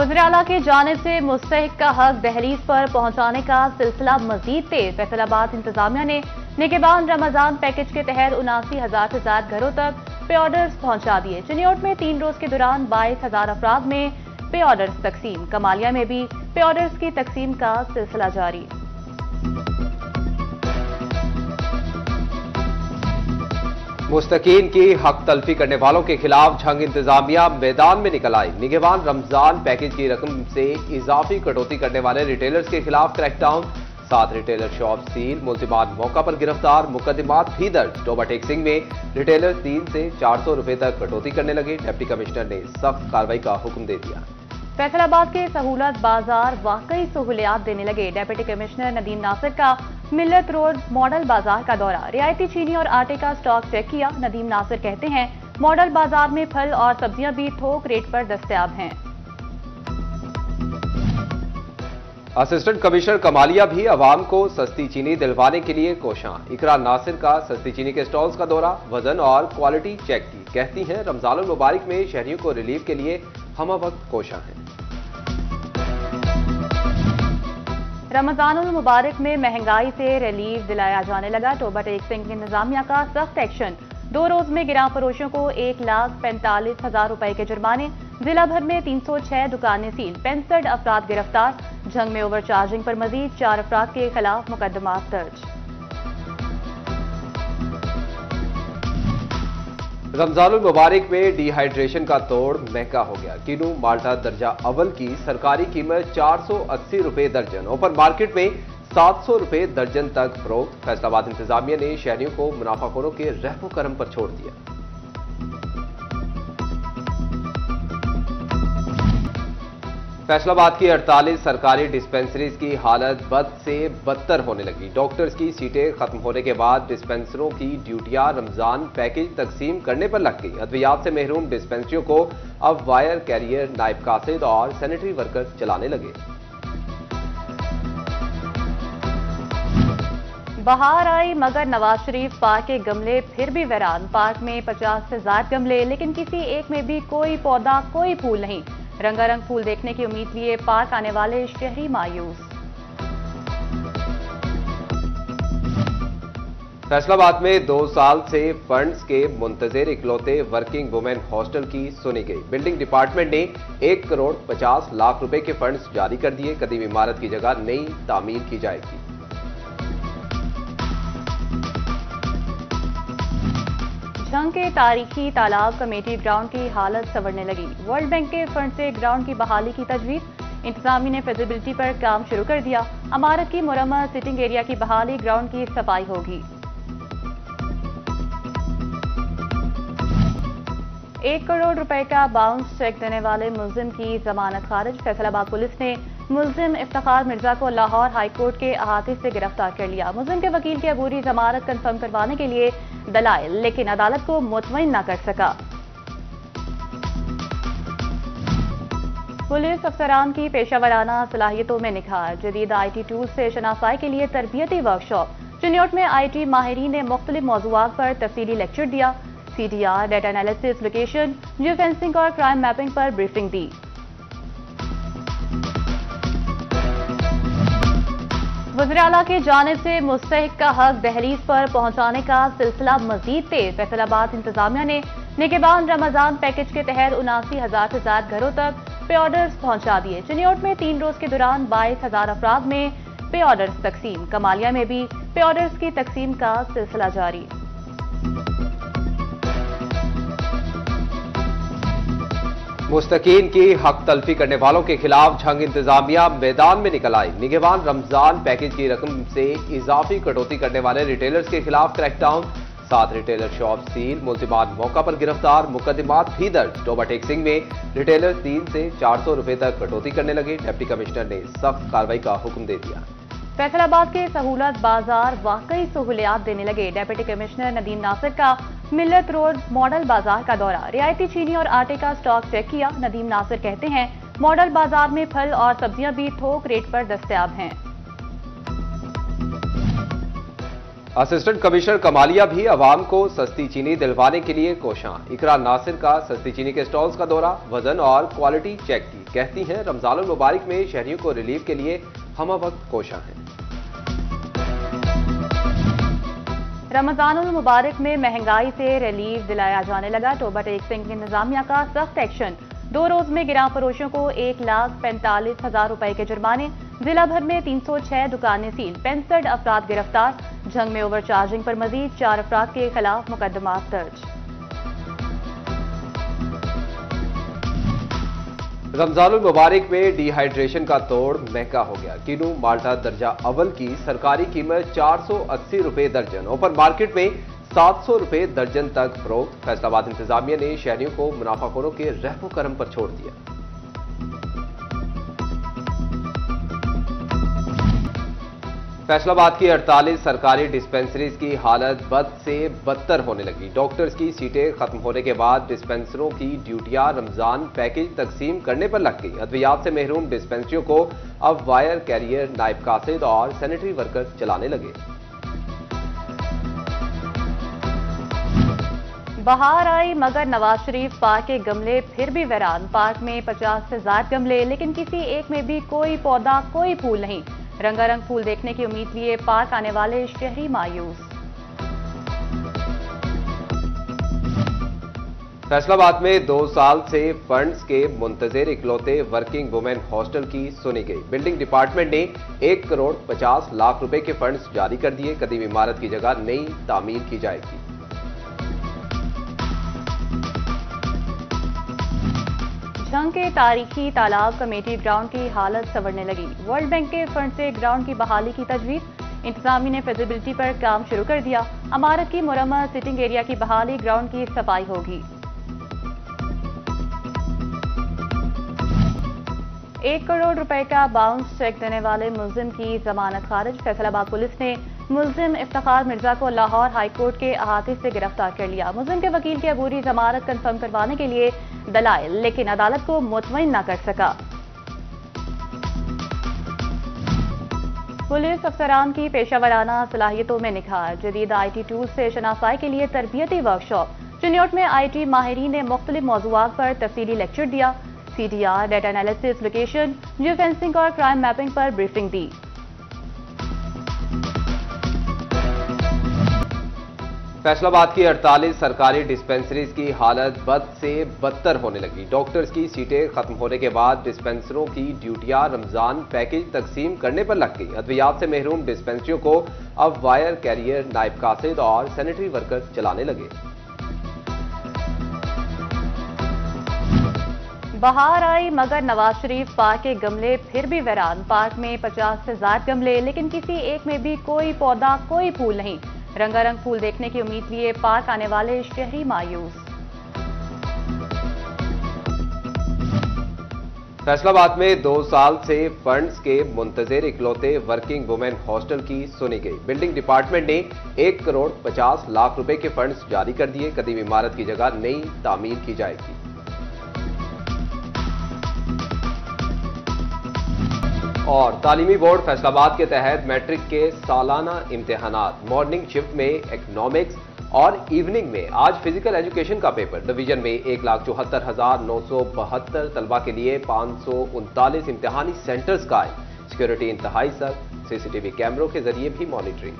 वज़ीर आला की जानिब से मुस्तहिक का हक दहलीज पर पहुंचाने का सिलसिला मजीद तेज। फैसलाबाद इंतजामिया ने निगहबान रमजान पैकेज के तहत 79,000 से ज्यादा घरों तक पे ऑर्डर्स पहुंचा दिए। चिन्योट में 3 रोज के दौरान 22,000 अफराद में पे ऑर्डर्स तकसीम। कमालिया में भी पे ऑर्डर्स की तकसीम का सिलसिला जारी। मुस्तकीन की हक तलफी करने वालों के खिलाफ झंग इंतजामिया मैदान में निकल आई। निगहबान रमजान पैकेज की रकम से इजाफी कटौती करने वाले रिटेलर्स के खिलाफ क्रैकडाउन। 7 रिटेलर शॉप सील, मुल्जिमान मौका पर गिरफ्तार, मुकदमात भी दर्ज। टोबा टेक्सिंग में रिटेलर 3 से 400 रुपए तक कटौती करने लगे। डिप्टी कमिश्नर ने सख्त कार्रवाई का हुक्म दे दिया। फैसलाबाद के सहूलत बाजार वाकई सहूलियात देने लगे। डिप्टी कमिश्नर नदीम नासिर का मिल्लत रोड मॉडल बाजार का दौरा। रियायती चीनी और आटे का स्टॉक चेक किया। नदीम नासिर कहते हैं मॉडल बाजार में फल और सब्जियां भी थोक रेट पर दस्तयाब हैं। असिस्टेंट कमिश्नर कमालिया भी अवाम को सस्ती चीनी दिलवाने के लिए कोशां। इकरा नासिर का सस्ती चीनी के स्टॉल्स का दौरा, वजन और क्वालिटी चेक की। कहती हैं रमजानुल मुबारक में शहरियों को रिलीफ के लिए हम वक्त कोशां हैं। रमजानुल मुबारक में महंगाई से रिलीफ दिलाया जाने लगा। टोबा टेक्सिंग इंतजामिया का सख्त एक्शन। 2 रोज में गिरां फरोशों को 1,45,000 रुपए के जुर्माने। जिला भर में 306 दुकानें सील, 65 अफराद गिरफ्तार। झंग में ओवर चार्जिंग पर मजीद 4 अफराद के खिलाफ मुकदमात दर्ज। रमजानुल मुबारक में डिहाइड्रेशन का तोड़ महंगा हो गया। किनू माल्टा दर्जा अव्वल की सरकारी कीमत 480 रुपए दर्जन, ओपन मार्केट में 700 रुपए दर्जन तक फरोख्त। फैसलाबाद इंतजामिया ने शहरियों को मुनाफाखोरों के रहमो करम पर छोड़ दिया। फैसलाबाद की 48 सरकारी डिस्पेंसरीज की हालत बद से बदतर होने लगी। डॉक्टर्स की सीटें खत्म होने के बाद डिस्पेंसरों की ड्यूटियां रमजान पैकेज तकसीम करने पर लग गई। अद्वियात से महरूम डिस्पेंसरियों को अब वायर कैरियर, नायब कासिद और सैनिटरी वर्कर चलाने लगे। बहार आई मगर नवाज शरीफ पार्क के गमले फिर भी वीरान। पार्क में 50 से ज्यादा गमले, लेकिन किसी एक में भी कोई पौधा, कोई फूल नहीं। रंगारंग फूल देखने की उम्मीद लिए पार्क आने वाले शहरी मायूस। फैसलाबाद में 2 साल से फंड्स के मुंतजिर इकलौते वर्किंग वुमेन हॉस्टल की सुनी गई। बिल्डिंग डिपार्टमेंट ने 1 करोड़ 50 लाख रुपए के फंड्स जारी कर दिए। कदीम इमारत की जगह नई तामीर की जाएगी। झंग के तारीखी तालाब कमेटी ग्राउंड की हालत संवरने लगी। वर्ल्ड बैंक के फंड से ग्राउंड की बहाली की तजवीज। इंतजामिया ने फिजिबिलिटी पर काम शुरू कर दिया। इमारत की मुरम्मत, सिटिंग एरिया की बहाली, ग्राउंड की सफाई होगी। 1 करोड़ रुपए का बाउंस चेक देने वाले मुल्जिम की जमानत खारिज। फैसलाबाद पुलिस ने मुल्जिम इफ्तिखार मिर्जा को लाहौर हाईकोर्ट के अहाते से गिरफ्तार कर लिया। मुल्जिम के वकील की अबूरी जमानत कंफर्म करवाने के लिए दलाइल, लेकिन अदालत को मुतमईन न कर सका। पुलिस अफसरान की पेशावराना सलाहियतों में निखार। जदीद IT टूल से शनासाई के लिए तरबियती वर्कशॉप। चिन्योट में IT माहिरीन ने मुख्तलिफ मौज़ूआत पर तफसीली लेक्चर दिया। CDR, data analysis, location, geo fencing और क्राइम मैपिंग पर ब्रीफिंग दी। वज़ीर आला की जानिब से मुस्तहिक का हक दहलीज पर पहुंचाने का सिलसिला मजीद तेज। फैसलाबाद इंतजामिया ने निगहबान रमजान पैकेज के तहत 79,000 से ज्यादा घरों तक पे ऑर्डर्स पहुंचा दिए। चिन्योट में 3 रोज के दौरान 22,000 अफराद में पे ऑर्डर्स तकसीम। कमालिया में भी पे ऑर्डर्स की तकसीम का सिलसिला जारी। मुस्तकीन की हक तलफी करने वालों के खिलाफ झंग इंतजामिया मैदान में निकल आई। निगहबान रमजान पैकेज की रकम से इजाफी कटौती करने वाले रिटेलर्स के खिलाफ क्रैकडाउन। 7 रिटेलर शॉप सील, मुल्जिमान मौका पर गिरफ्तार, मुकदमात भी दर्ज। टोबा टेक्सिंग में रिटेलर 3 से 400 रुपए तक कटौती करने लगे। डिप्टी कमिश्नर ने सख्त कार्रवाई का हुक्म दे दिया। फैसलाबाद के सहूलत बाजार वाकई सहूलियात देने लगे। डिप्टी कमिश्नर नदीम नासिर का मिल्लत रोड मॉडल बाजार का दौरा। रियायती चीनी और आटे का स्टॉक चेक किया। नदीम नासिर कहते हैं मॉडल बाजार में फल और सब्जियां भी थोक रेट पर दस्तयाब हैं। असिस्टेंट कमिश्नर कमालिया भी आवाम को सस्ती चीनी दिलवाने के लिए कोशां। इकरा नासिर का सस्ती चीनी के स्टॉल्स का दौरा, वजन और क्वालिटी चेक की। कहती हैं रमजानुल मुबारक में शहरियों को रिलीफ के लिए हम वक्त कोशां हैं। रमजानुल मुबारक में महंगाई से रिलीफ दिलाया जाने लगा। टोबा टैक्सिंग इंतजामिया का सख्त एक्शन। 2 रोज में गिरां फरोशों को 1,45,000 रुपए के जुर्माने। जिला भर में 306 दुकानें सील, 65 अफराद गिरफ्तार। जंग में ओवर चार्जिंग पर मजीद 4 अफराद के खिलाफ मुकदमा दर्ज। रमजानुल मुबारक में डिहाइड्रेशन का तोड़ महंगा हो गया। किनू माल्टा दर्जा अव्वल की सरकारी कीमत 480 रुपए दर्जन, ओपन मार्केट में 700 रुपए दर्जन तक फरोख्त। फैसलाबाद इंतजामिया ने शहरियों को मुनाफाखोरों के रहमो करम पर छोड़ दिया। फैसलाबाद की 48 सरकारी डिस्पेंसरीज की हालत बद से बदतर होने लगी। डॉक्टर्स की सीटें खत्म होने के बाद डिस्पेंसरों की ड्यूटियां रमजान पैकेज तकसीम करने पर लग गई। अद्वियात से महरूम डिस्पेंसरियों को अब वायर कैरियर, नायब कासिद और सैनिटरी वर्कर चलाने लगे। बहार आई मगर नवाज शरीफ पार्क के गमले फिर भी वीरान। पार्क में 50 से ज्यादा गमले, लेकिन किसी एक में भी कोई पौधा, कोई फूल नहीं। रंगारंग फूल देखने की उम्मीद लिए पार्क आने वाले शहरी मायूस। फैसलाबाद में 2 साल से फंड्स के मुंतजिर इकलौते वर्किंग वुमेन हॉस्टल की सुनी गई। बिल्डिंग डिपार्टमेंट ने 1 करोड़ 50 लाख रुपए के फंड्स जारी कर दिए। कदीम इमारत की जगह नई तामीर की जाएगी। जंग के तारीखी तालाब कमेटी ग्राउंड की हालत संवरने लगी। वर्ल्ड बैंक के फंड से ग्राउंड की बहाली की तजवीज। इंतजामिया ने फिजिबिलिटी पर काम शुरू कर दिया। इमारत की मुरम्मत, सिटिंग एरिया की बहाली, ग्राउंड की सफाई होगी। 1 करोड़ रुपए का बाउंस चेक देने वाले मुलजिम की जमानत खारिज। फैसलाबाद पुलिस ने मुलजिम इफ्तिखार मिर्जा को लाहौर हाईकोर्ट के अहाते से गिरफ्तार कर लिया। मुलजिम के वकील की अबूरी जमानत कंफर्म करवाने के लिए दलाइल, लेकिन अदालत को मुतमईन न कर सका। पुलिस अफसरान की पेशावराना सलाहियतों में निखार। जदीद IT टूल से शनासाई के लिए तरबियती वर्कशॉप। चिन्योट में IT माहिरीन ने मुख्तलिफ मौज़ूआत पर तफसीली लेक्चर दिया। CDR, data analysis, location, geo fencing और क्राइम मैपिंग पर ब्रीफिंग दी। फैसलाबाद की 48 सरकारी डिस्पेंसरीज की हालत बद से बदतर होने लगी। डॉक्टर्स की सीटें खत्म होने के बाद डिस्पेंसरों की ड्यूटियां रमजान पैकेज तकसीम करने पर लग गई। अद्वियात से महरूम डिस्पेंसरियों को अब वायर कैरियर, नायब कासिद और सैनिटरी वर्कर चलाने लगे। बहार आई मगर नवाज शरीफ पार्क के गमले फिर भी वीरान। पार्क में 50 से ज्यादा गमले, लेकिन किसी एक में भी कोई पौधा, कोई फूल नहीं। रंगारंग फूल देखने की उम्मीद लिए पार्क आने वाले शहरी मायूस। फैसलाबाद में 2 साल से फंड्स के मुंतजिर इकलौते वर्किंग वुमेन हॉस्टल की सुनी गई। बिल्डिंग डिपार्टमेंट ने 1 करोड़ 50 लाख रुपए के फंड्स जारी कर दिए। कदीम इमारत की जगह नई तामीर की जाएगी। और तालीमी बोर्ड फैसलाबाद के तहत मैट्रिक के सालाना इम्तिहानात। मॉर्निंग शिफ्ट में इकोनॉमिक्स और इवनिंग में आज फिजिकल एजुकेशन का पेपर। डिवीजन में 1,74,972 तलबा के लिए 539 इम्तिहानी सेंटर्स कायम। सिक्योरिटी इंतहाई सख्त, CCTV कैमरों के जरिए भी मॉनिटरिंग।